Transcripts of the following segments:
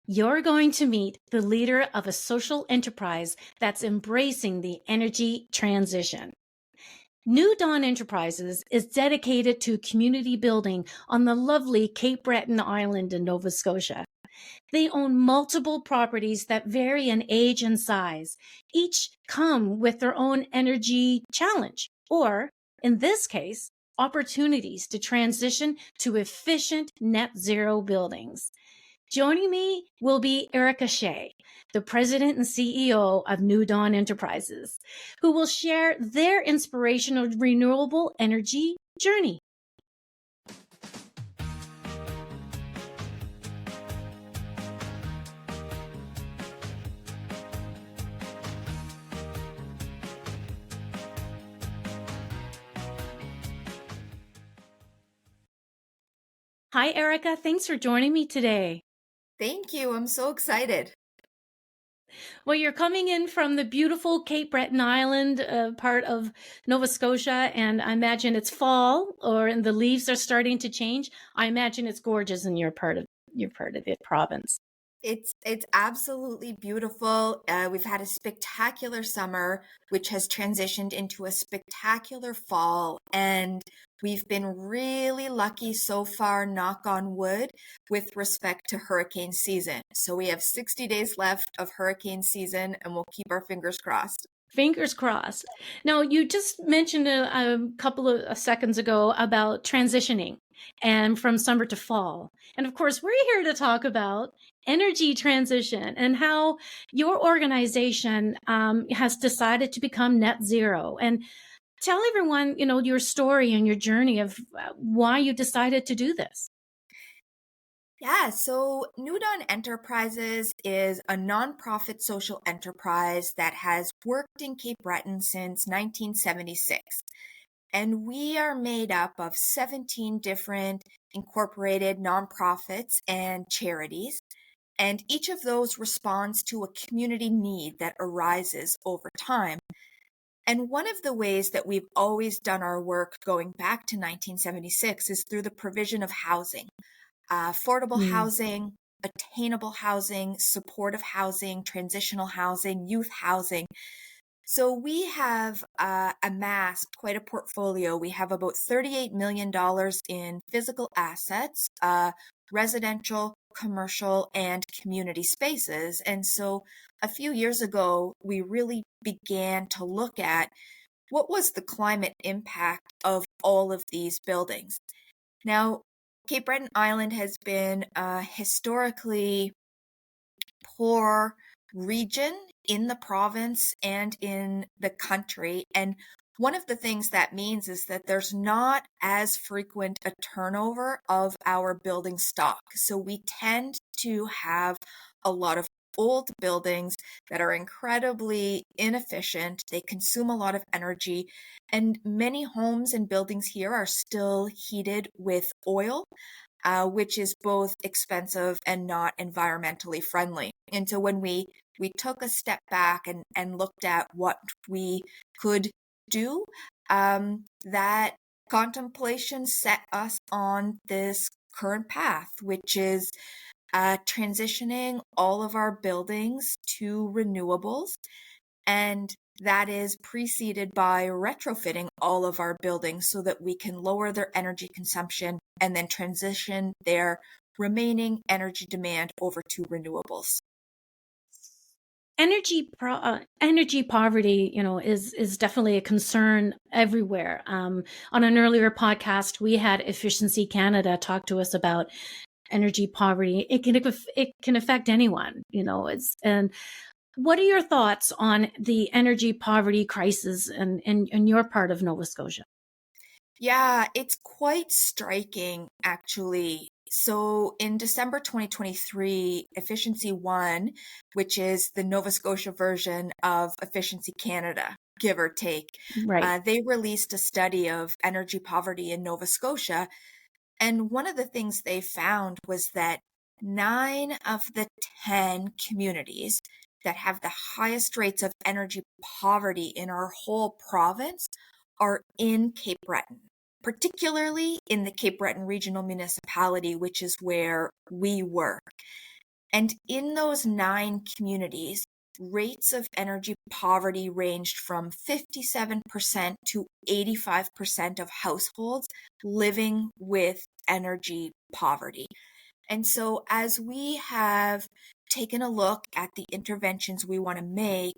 You're going to meet the leader of a social enterprise that's embracing the energy transition. New Dawn Enterprises is dedicated to community building on the lovely Cape Breton Island in Nova Scotia. They own multiple properties that vary in age and size. Each come with their own energy challenge, or in this case, opportunities to transition to efficient net zero buildings. Joining me will be Erika Shea, the president and CEO of New Dawn Enterprises, who will share their inspirational renewable energy journey. Hi, Erika. Thanks for joining me today. Thank you. I'm so excited. Well, you're coming in from the beautiful Cape Breton Island, part of Nova Scotia, and I imagine it's fall, and the leaves are starting to change. I imagine it's gorgeous in your part of the province. It's absolutely beautiful. We've had a spectacular summer, which has transitioned into a spectacular fall, and we've been really lucky so far, knock on wood, with respect to hurricane season. So we have 60 days left of hurricane season, and we'll keep our fingers crossed. Fingers crossed. Now, you just mentioned a couple of seconds ago about transitioning and from summer to fall. And of course, we're here to talk about energy transition and how your organization has decided to become net zero. And tell everyone, your story and your journey of why you decided to do this. Yeah, so New Dawn Enterprises is a nonprofit social enterprise that has worked in Cape Breton since 1976. And we are made up of 17 different incorporated nonprofits and charities. And each of those responds to a community need that arises over time. And one of the ways that we've always done our work going back to 1976 is through the provision of housing. Affordable housing, attainable housing, supportive housing, transitional housing, youth housing. So we have amassed quite a portfolio. We have about $38 million in physical assets, residential, commercial, and community spaces. And so a few years ago, we really began to look at what was the climate impact of all of these buildings. Now, Cape Breton Island has been a historically poor region in the province and in the country. And one of the things that means is that there's not as frequent a turnover of our building stock. So we tend to have a lot of old buildings that are incredibly inefficient. They consume a lot of energy, and many homes and buildings here are still heated with oil, which is both expensive and not environmentally friendly. And so when we took a step back and looked at what we could do, that contemplation set us on this current path, which is transitioning all of our buildings to renewables. And that is preceded by retrofitting all of our buildings so that we can lower their energy consumption and then transition their remaining energy demand over to renewables. Energy poverty, is definitely a concern everywhere. On an earlier podcast, we had Efficiency Canada talk to us about energy poverty. It can affect anyone. And what are your thoughts on the energy poverty crisis in your part of Nova Scotia? Yeah, it's quite striking, actually. So in December 2023, Efficiency One, which is the Nova Scotia version of Efficiency Canada, give or take, Right. they released a study of energy poverty in Nova Scotia. And one of the things they found was that 9 of the 10 communities that have the highest rates of energy poverty in our whole province are in Cape Breton, particularly in the Cape Breton Regional Municipality, which is where we work. And in those 9 communities, rates of energy poverty ranged from 57% to 85% of households living with energy poverty. And so, as we have taken a look at the interventions we want to make,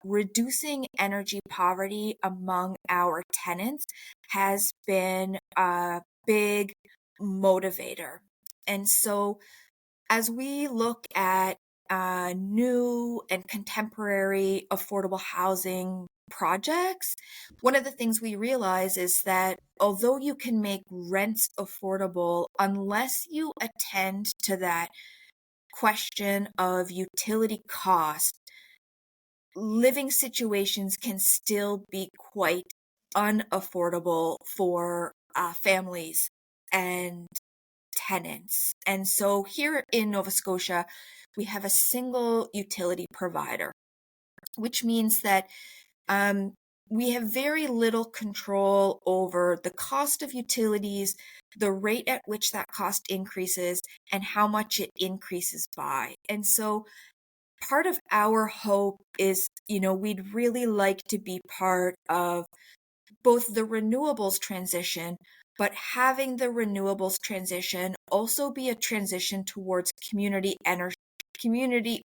reducing energy poverty among our tenants has been a big motivator. And so, as we look at new and contemporary affordable housing projects, one of the things we realize is that although you can make rents affordable, unless you attend to that question of utility cost, living situations can still be quite unaffordable for families and tenants. And so here in Nova Scotia, we have a single utility provider, which means that we have very little control over the cost of utilities, the rate at which that cost increases, and how much it increases by. And so part of our hope is, we'd really like to be part of both the renewables transition, but having the renewables transition also be a transition towards community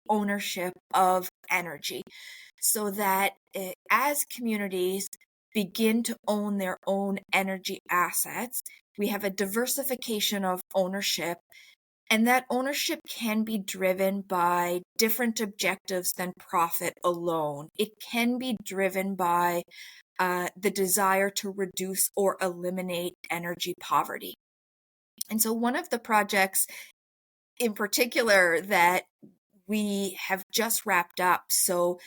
ownership of energy, so that as communities begin to own their own energy assets, we have a diversification of ownership, and that ownership can be driven by different objectives than profit alone. It can be driven by the desire to reduce or eliminate energy poverty. And so one of the projects in particular that we have just wrapped up, so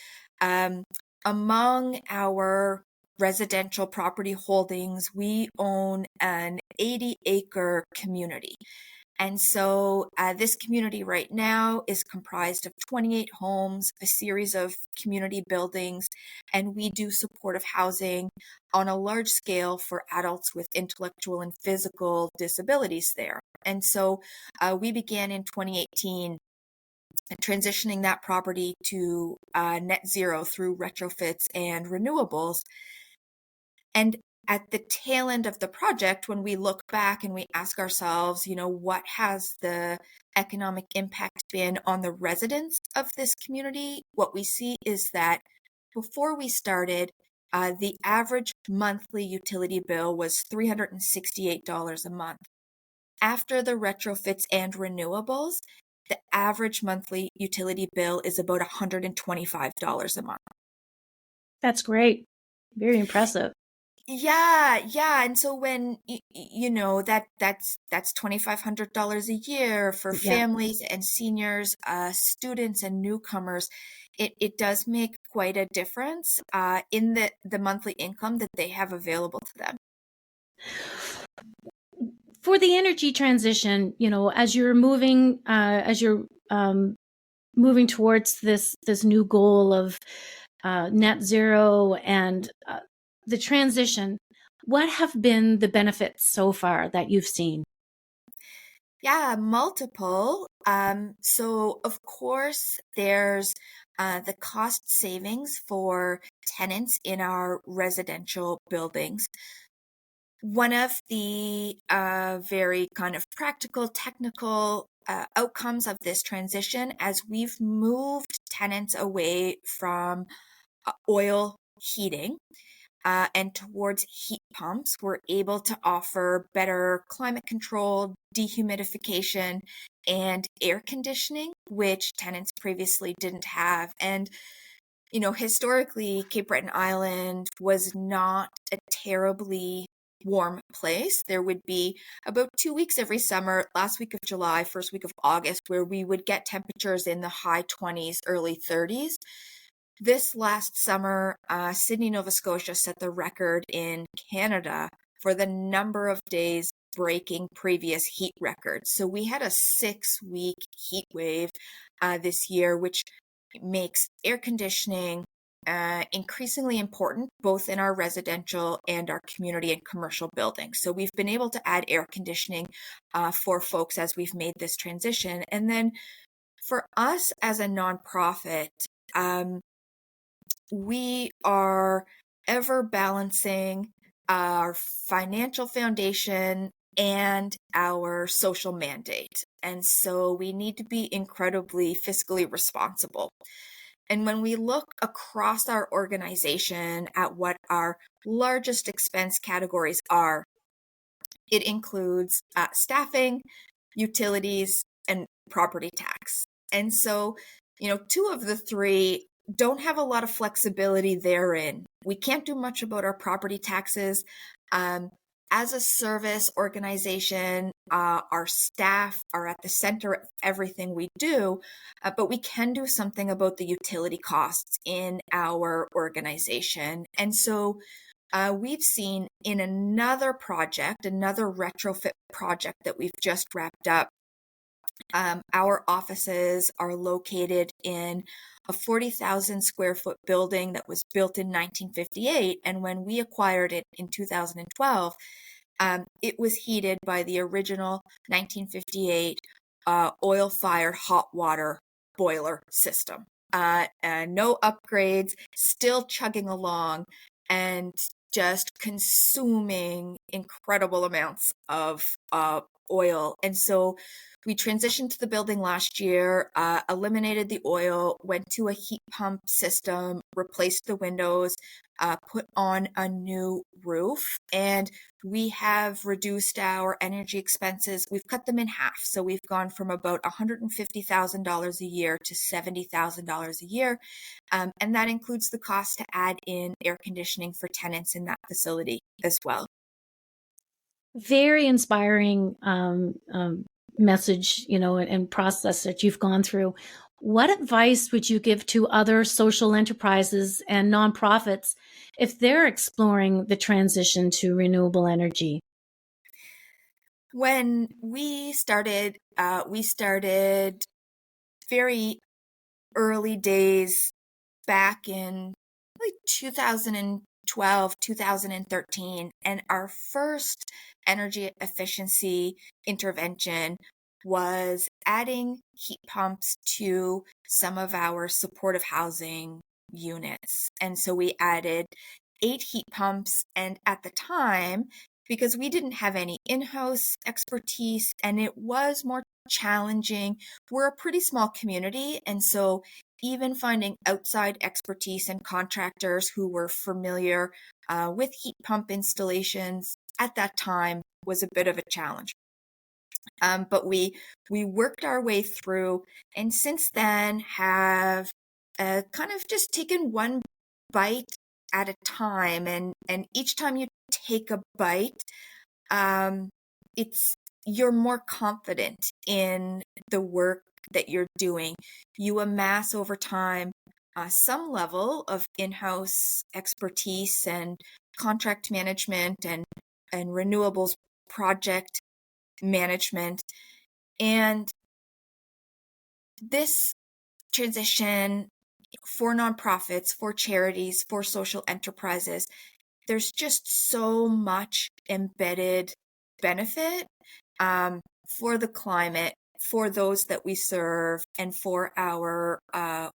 among our residential property holdings, we own an 80-acre community. And so this community right now is comprised of 28 homes, a series of community buildings, and we do supportive housing on a large scale for adults with intellectual and physical disabilities there. And so we began in 2018 transitioning that property to net zero through retrofits and renewables. And at the tail end of the project, when we look back and we ask ourselves, what has the economic impact been on the residents of this community, what we see is that before we started, the average monthly utility bill was $368 a month. After the retrofits and renewables, the average monthly utility bill is about $125 a month. That's great. Very impressive. Yeah. And so when that's $2,500 a year for families and seniors, students and newcomers, it does make quite a difference in the monthly income that they have available to them. For the energy transition, as you're moving towards this new goal of net zero and the transition, what have been the benefits so far that you've seen? Yeah, multiple. So of course, there's the cost savings for tenants in our residential buildings. One of the very kind of practical, technical outcomes of this transition, as we've moved tenants away from oil heating and towards heat pumps, we're able to offer better climate control, dehumidification, and air conditioning, which tenants previously didn't have. And historically, Cape Breton Island was not a terribly warm place. There would be about 2 weeks every summer, last week of July, first week of August, where we would get temperatures in the high 20s, early 30s. This last summer, Sydney, Nova Scotia set the record in Canada for the number of days breaking previous heat records. So we had a 6-week heat wave this year, which makes air conditioning increasingly important, both in our residential and our community and commercial buildings. So we've been able to add air conditioning for folks as we've made this transition. And then For us as a nonprofit, we are ever balancing our financial foundation and our social mandate. And so we need to be incredibly fiscally responsible. And when we look across our organization at what our largest expense categories are, it includes staffing, utilities, and property tax. And so, two of the three don't have a lot of flexibility therein. We can't do much about our property taxes. As a service organization, our staff are at the center of everything we do, but we can do something about the utility costs in our organization. And so we've seen in another project, another retrofit project that we've just wrapped up, our offices are located in a 40,000 square foot building that was built in 1958. And when we acquired it in 2012, it was heated by the original 1958 oil-fired hot water boiler system. No upgrades, still chugging along, and just consuming incredible amounts of oil. And so we transitioned to the building last year, eliminated the oil, went to a heat pump system, replaced the windows, put on a new roof, and we have reduced our energy expenses. We've cut them in half. So we've gone from about $150,000 a year to $70,000 a year. And that includes the cost to add in air conditioning for tenants in that facility as well. Very inspiring message, and process that you've gone through. What advice would you give to other social enterprises and nonprofits if they're exploring the transition to renewable energy? When we started very early days back in like 2012, 2013, and our first energy efficiency intervention was adding heat pumps to some of our supportive housing units. And so we added 8 heat pumps, and at the time, because we didn't have any in-house expertise and it was more challenging, we're a pretty small community, and so even finding outside expertise and contractors who were familiar with heat pump installations at that time was a bit of a challenge. But we worked our way through, and since then have kind of just taken one bite at a time. And each time you take a bite, you're more confident in the work that you're doing. You amass over time some level of in-house expertise and contract management and renewables project management. And this transition for nonprofits, for charities, for social enterprises, there's just so much embedded benefit for the climate, for those that we serve, and for our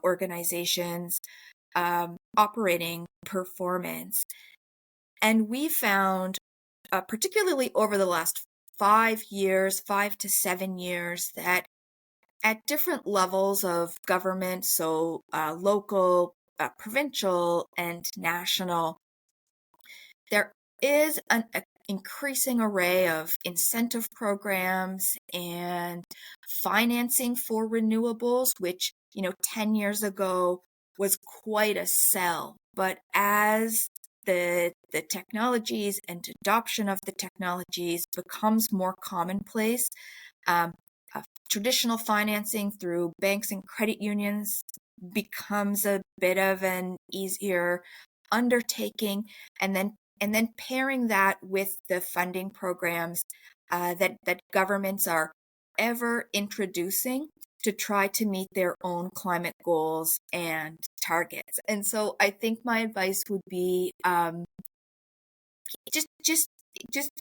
organizations' operating performance. And we found, particularly over the last 5 to 7 years, that at different levels of government, so local, provincial, and national, there is an increasing array of incentive programs and financing for renewables, which, 10 years ago was quite a sell. But as the technologies and adoption of the technologies becomes more commonplace, traditional financing through banks and credit unions becomes a bit of an easier undertaking, and then pairing that with the funding programs that governments are ever introducing to try to meet their own climate goals and targets. And so I think my advice would be just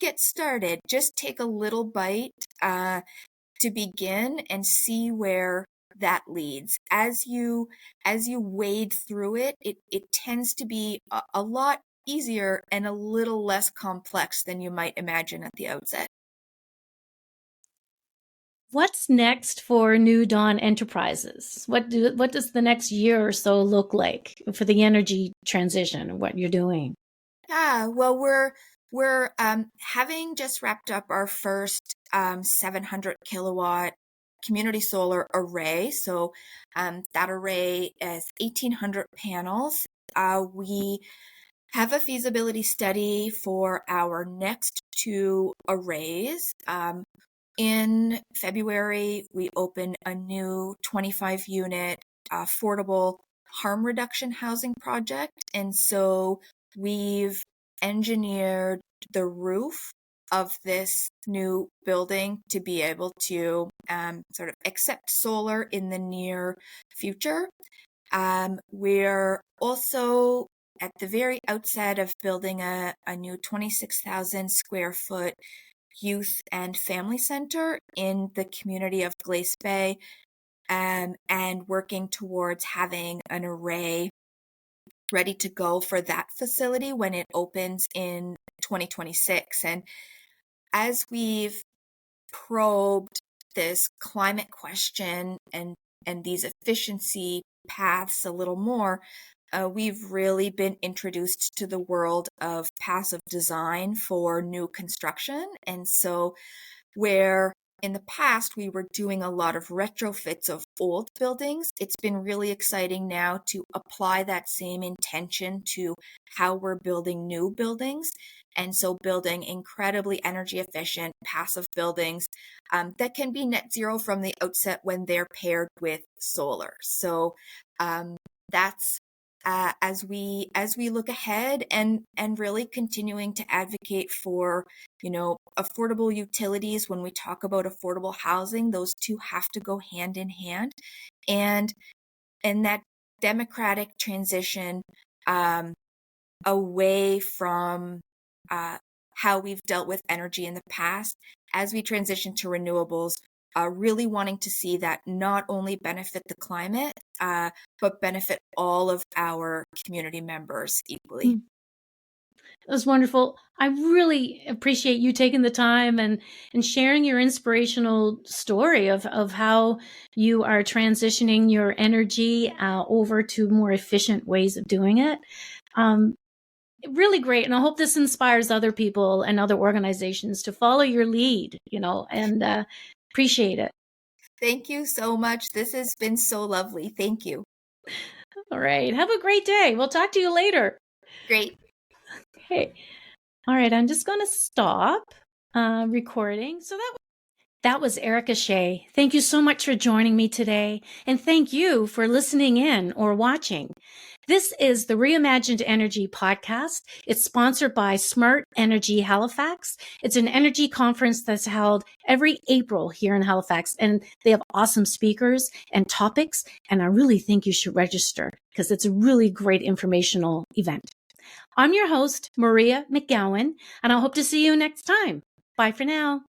get started. Just take a little bite to begin and see where that leads. As you wade through it, it tends to be a lot easier and a little less complex than you might imagine at the outset. What's next for New Dawn Enterprises? What does the next year or so look like for the energy transition? What you're doing? Yeah, well, we're having just wrapped up our first 700 kilowatt community solar array. So that array is 1,800 panels. We have a feasibility study for our next two arrays. In February, we opened a new 25 unit affordable harm reduction housing project. And so we've engineered the roof of this new building to be able to sort of accept solar in the near future. We're also at the very outset of building a new 26,000 square foot youth and family center in the community of Glace Bay, and working towards having an array ready to go for that facility when it opens in 2026. And as we've probed this climate question and these efficiency paths a little more, we've really been introduced to the world of passive design for new construction. And so where in the past we were doing a lot of retrofits of old buildings, it's been really exciting now to apply that same intention to how we're building new buildings. And so building incredibly energy efficient passive buildings that can be net zero from the outset when they're paired with solar. So that's as we look ahead and really continuing to advocate for, affordable utilities. When we talk about affordable housing, those two have to go hand in hand, and that democratic transition away from how we've dealt with energy in the past as we transition to renewables, really wanting to see that not only benefit the climate, but benefit all of our community members equally. That was wonderful. I really appreciate you taking the time and sharing your inspirational story of how you are transitioning your energy over to more efficient ways of doing it. Really great. And I hope this inspires other people and other organizations to follow your lead, and appreciate it. Thank you so much. This has been so lovely. Thank you. All right. Have a great day. We'll talk to you later. Great. Okay. All right. I'm just going to stop recording. So that was Erika Shea. Thank you so much for joining me today. And thank you for listening in or watching. This is the Reimagined Energy podcast. It's sponsored by Smart Energy Halifax. It's an energy conference that's held every April here in Halifax, and they have awesome speakers and topics. And I really think you should register because it's a really great informational event. I'm your host, Maria McGowan, and I hope to see you next time. Bye for now.